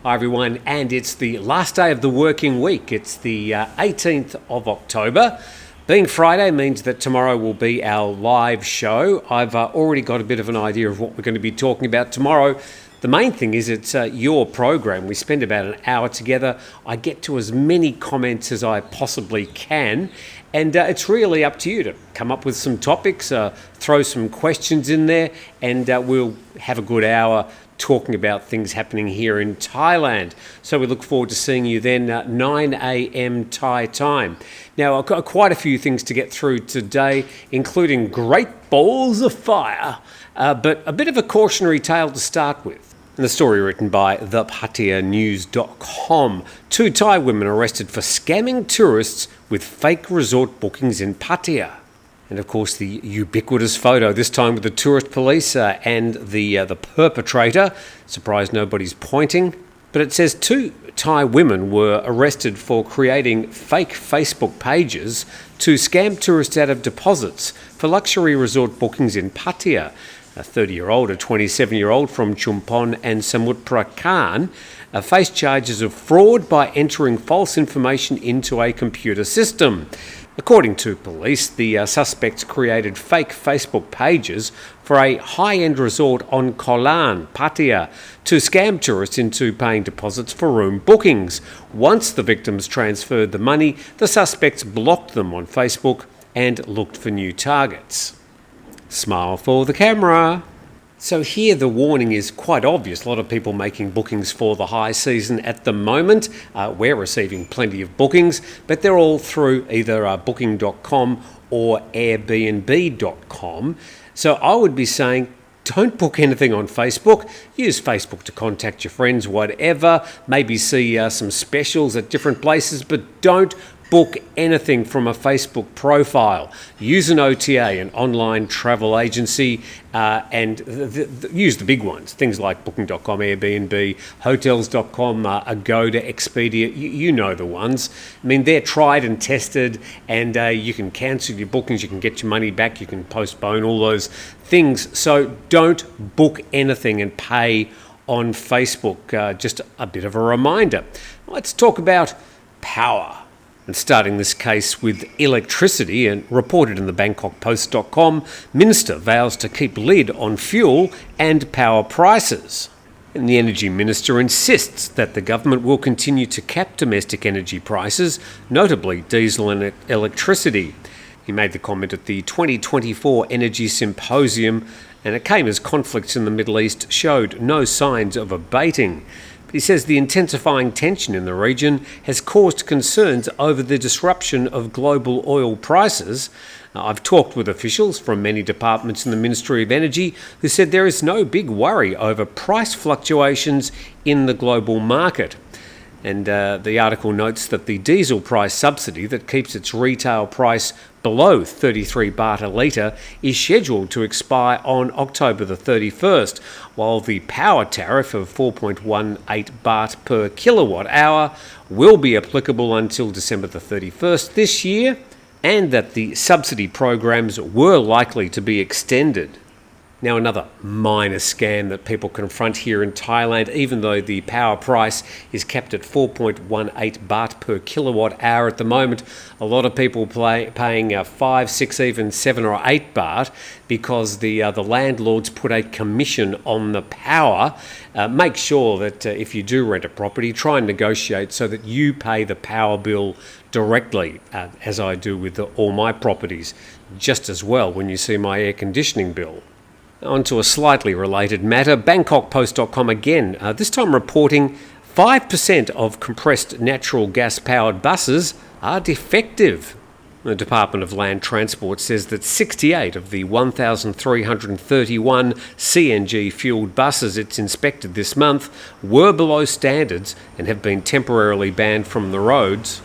Hi everyone, and it's the last day of the working week. It's the 18th of October. Being Friday means that tomorrow will be our live show. I've already got a bit of an idea of what we're going to be talking about tomorrow. The main thing is it's your program. We spend about an hour together. I get to as many comments as I possibly can, and it's really up to you to come up with some topics, throw some questions in there, and we'll have a good hour talking about things happening here in Thailand. So we look forward to seeing you then at 9 a.m. Thai time. Now, I've got quite a few things to get through today, including great balls of fire, but a bit of a cautionary tale to start with. And the story written by thepatianews.com. 2 Thai women arrested for scamming tourists with fake resort bookings in Pattaya. And of course the ubiquitous photo, this time with the tourist police and the perpetrator. Surprised nobody's pointing. But it says 2 Thai women were arrested for creating fake Facebook pages to scam tourists out of deposits for luxury resort bookings in Pattaya. A 30-year-old, a 27-year-old from Chumpon and Samut Prakan faced charges of fraud by entering false information into a computer system. According to police, the suspects created fake Facebook pages for a high-end resort on Kolan, Pattaya, to scam tourists into paying deposits for room bookings. Once the victims transferred the money, the suspects blocked them on Facebook and looked for new targets. Smile for the camera. So here the warning is quite obvious. A lot of people making bookings for the high season at the moment. We're receiving plenty of bookings, but they're all through either booking.com or airbnb.com. So I would be saying, don't book anything on Facebook. Use Facebook to contact your friends, whatever. Maybe see some specials at different places, but don't book anything from a Facebook profile. Use an OTA, an online travel agency, and use the big ones. Things like booking.com, Airbnb, hotels.com, Agoda, Expedia. You know the ones. I mean, they're tried and tested, and you can cancel your bookings, you can get your money back, you can postpone all those things. So don't book anything and pay on Facebook. Just a bit of a reminder. Let's talk about power. And starting this case with electricity, and reported in the Bangkok Post.com, Minister vows to keep lid on fuel and power prices. And the Energy Minister insists that the government will continue to cap domestic energy prices, notably diesel and electricity. He made the comment at the 2024 Energy Symposium, and it came as conflicts in the Middle East showed no signs of abating. He says the intensifying tension in the region has caused concerns over the disruption of global oil prices. I've talked with officials from many departments in the Ministry of Energy who said there is no big worry over price fluctuations in the global market. And the article notes that the diesel price subsidy that keeps its retail price below 33 baht a litre is scheduled to expire on October the 31st, while the power tariff of 4.18 baht per kilowatt hour will be applicable until December the 31st this year, and that the subsidy programs were likely to be extended. Now, another minor scam that people confront here in Thailand, even though the power price is kept at 4.18 baht per kilowatt hour at the moment, a lot of people paying 5, 6, even 7 or 8 baht because the landlords put a commission on the power. Make sure that if you do rent a property, try and negotiate so that you pay the power bill directly, as I do with all my properties, just as well when you see my air conditioning bill. On to a slightly related matter, BangkokPost.com again, this time reporting 5% of compressed natural gas-powered buses are defective. The Department of Land Transport says that 68 of the 1,331 CNG-fuelled buses it's inspected this month were below standards and have been temporarily banned from the roads.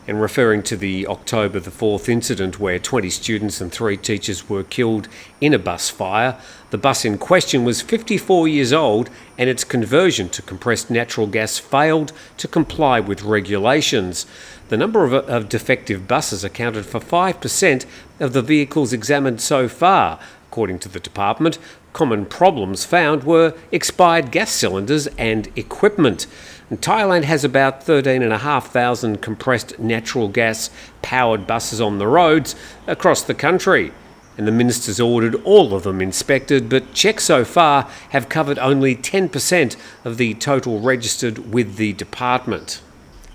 And referring to the October the 4th incident where 20 students and 3 teachers were killed in a bus fire, the bus in question was 54 years old and its conversion to compressed natural gas failed to comply with regulations. The number of defective buses accounted for 5% of the vehicles examined so far. According to the department, common problems found were expired gas cylinders and equipment. And Thailand has about 13,500 compressed natural gas powered buses on the roads across the country. And the minister's ordered all of them inspected, but checks so far have covered only 10% of the total registered with the department.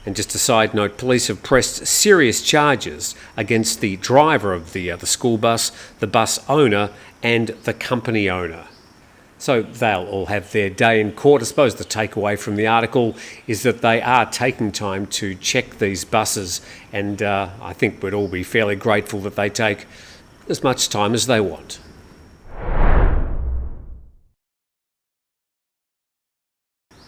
And just a side note, police have pressed serious charges against the driver of the school bus, the bus owner and the company owner. So they'll all have their day in court. I suppose the takeaway from the article is that they are taking time to check these buses, and I think we'd all be fairly grateful that they take as much time as they want.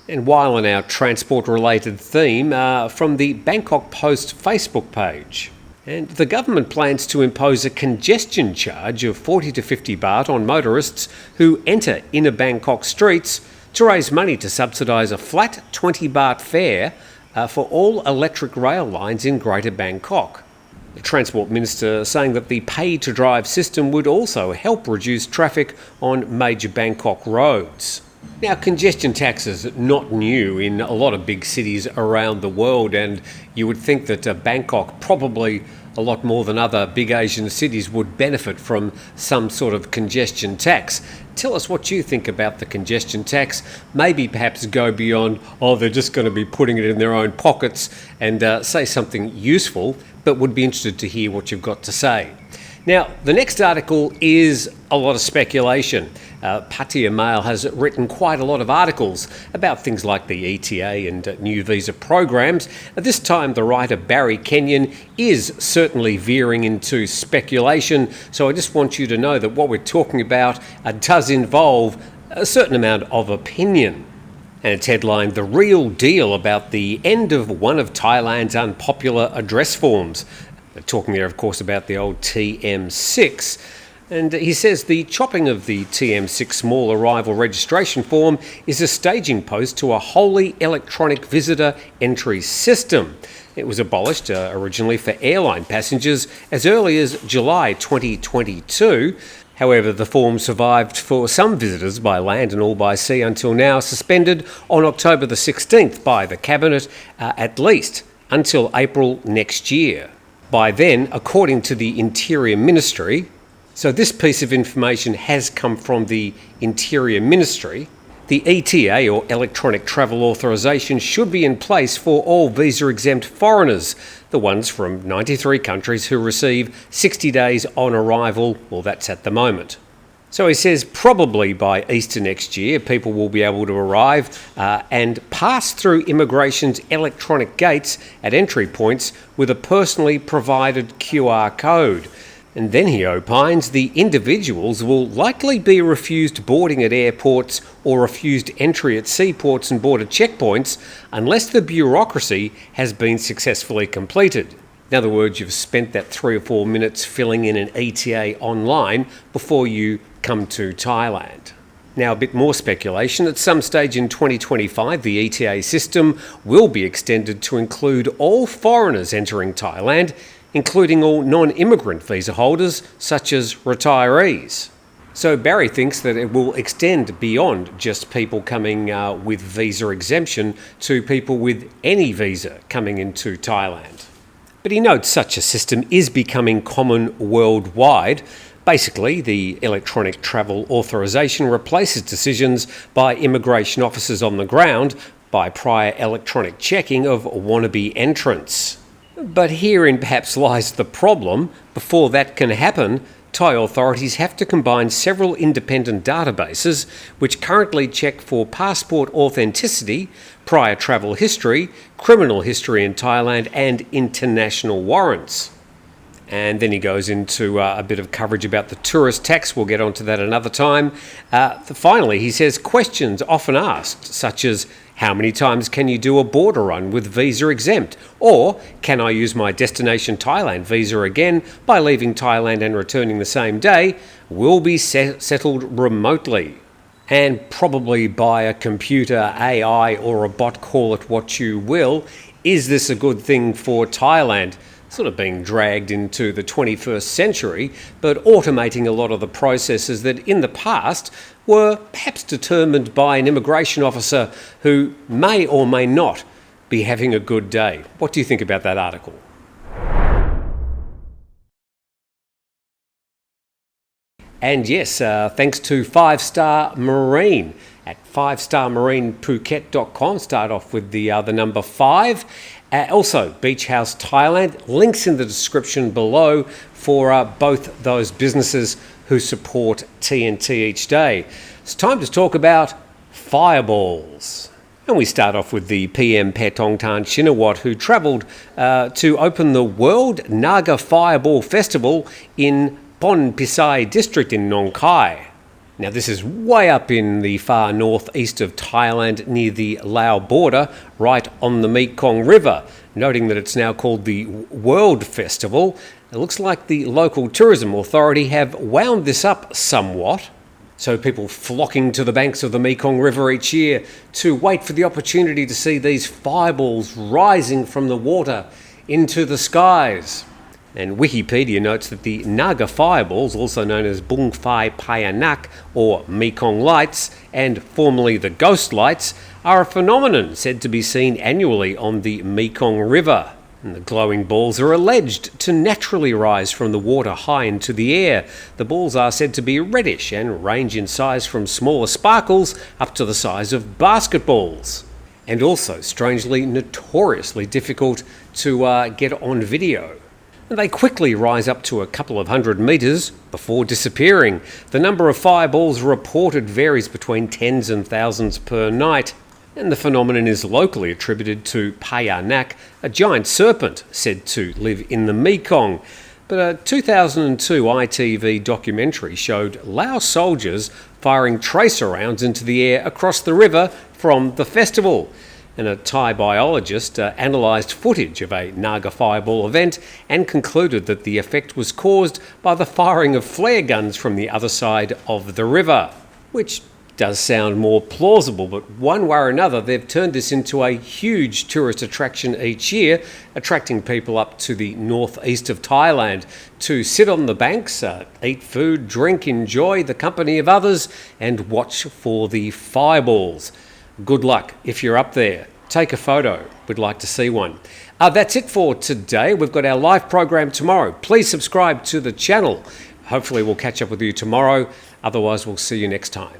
And while on our transport-related theme, from the Bangkok Post Facebook page. And the government plans to impose a congestion charge of 40 to 50 baht on motorists who enter inner Bangkok streets to raise money to subsidise a flat 20 baht fare for all electric rail lines in Greater Bangkok. The Transport Minister saying that the pay-to-drive system would also help reduce traffic on major Bangkok roads. Now, congestion tax is not new in a lot of big cities around the world, and you would think that Bangkok, probably a lot more than other big Asian cities, would benefit from some sort of congestion tax. Tell us what you think about the congestion tax. Maybe perhaps go beyond, they're just going to be putting it in their own pockets, and say something useful, but would be interested to hear what you've got to say. Now, the next article is a lot of speculation. Pattaya Mail has written quite a lot of articles about things like the ETA and new visa programs. This time, the writer Barry Kenyon is certainly veering into speculation, so I just want you to know that what we're talking about does involve a certain amount of opinion. And it's headlined, "The Real Deal About the End of One of Thailand's Unpopular Address Forms." Talking there, of course, about the old TM6. And he says the chopping of the TM6 small arrival registration form is a staging post to a wholly electronic visitor entry system. It was abolished originally for airline passengers as early as July 2022. However, the form survived for some visitors by land and all by sea until now, suspended on October the 16th by the Cabinet, at least until April next year. By then, according to the Interior Ministry, so this piece of information has come from the Interior Ministry, the ETA, or Electronic Travel Authorisation, should be in place for all visa-exempt foreigners, the ones from 93 countries who receive 60 days on arrival. Well, that's at the moment. So he says probably by Easter next year, people will be able to arrive and pass through immigration's electronic gates at entry points with a personally provided QR code. And then he opines the individuals will likely be refused boarding at airports or refused entry at seaports and border checkpoints unless the bureaucracy has been successfully completed. In other words, you've spent that 3 or 4 minutes filling in an ETA online before you come to Thailand. Now, a bit more speculation. At some stage in 2025, the ETA system will be extended to include all foreigners entering Thailand, including all non-immigrant visa holders, such as retirees. So Barry thinks that it will extend beyond just people coming with visa exemption to people with any visa coming into Thailand. But he notes such a system is becoming common worldwide. Basically, the electronic travel authorisation replaces decisions by immigration officers on the ground by prior electronic checking of wannabe entrants. But herein perhaps lies the problem. Before that can happen, Thai authorities have to combine several independent databases which currently check for passport authenticity, prior travel history, criminal history in Thailand and international warrants. And then he goes into a bit of coverage about the tourist tax. We'll get onto that another time. Finally, he says questions often asked, such as, how many times can you do a border run with visa exempt? Or can I use my destination Thailand visa again by leaving Thailand and returning the same day? Will be settled remotely and probably by a computer, AI or a bot, call it what you will. Is this a good thing for Thailand? sort of being dragged into the 21st century, but automating a lot of the processes that in the past were perhaps determined by an immigration officer who may or may not be having a good day. What do you think about that article? And yes, thanks to 5-Star Marine at 5starmarinephuket.com. Start off with the number 5. Also, Beach House Thailand. Links in the description below for both those businesses who support TNT each day. It's time to talk about fireballs. And we start off with the PM Petongtan Shinawat, who travelled to open the World Naga Fireball Festival in Pon Pisai district in Nong Khai. Now this is way up in the far northeast of Thailand near the Lao border, right on the Mekong River. Noting that it's now called the World Festival, it looks like the local tourism authority have wound this up somewhat. So people flocking to the banks of the Mekong River each year to wait for the opportunity to see these fireballs rising from the water into the skies. And Wikipedia notes that the Naga Fireballs, also known as Bung Phai Payanak or Mekong Lights, and formerly the Ghost Lights, are a phenomenon said to be seen annually on the Mekong River. And the glowing balls are alleged to naturally rise from the water high into the air. The balls are said to be reddish and range in size from smaller sparkles up to the size of basketballs. And also, strangely, notoriously difficult to get on video. They quickly rise up to a couple of 100 metres before disappearing. The number of fireballs reported varies between tens and thousands per night, and the phenomenon is locally attributed to Payanak, a giant serpent said to live in the Mekong. But a 2002 ITV documentary showed Lao soldiers firing tracer rounds into the air across the river from the festival. And a Thai biologist analysed footage of a Naga Fireball event and concluded that the effect was caused by the firing of flare guns from the other side of the river, which does sound more plausible, but one way or another they've turned this into a huge tourist attraction each year, attracting people up to the northeast of Thailand to sit on the banks, eat food, drink, enjoy the company of others and watch for the fireballs. Good luck if you're up there. Take a photo. We'd like to see one. That's it for today. We've got our live program tomorrow. Please subscribe to the channel. Hopefully we'll catch up with you tomorrow. Otherwise, we'll see you next time.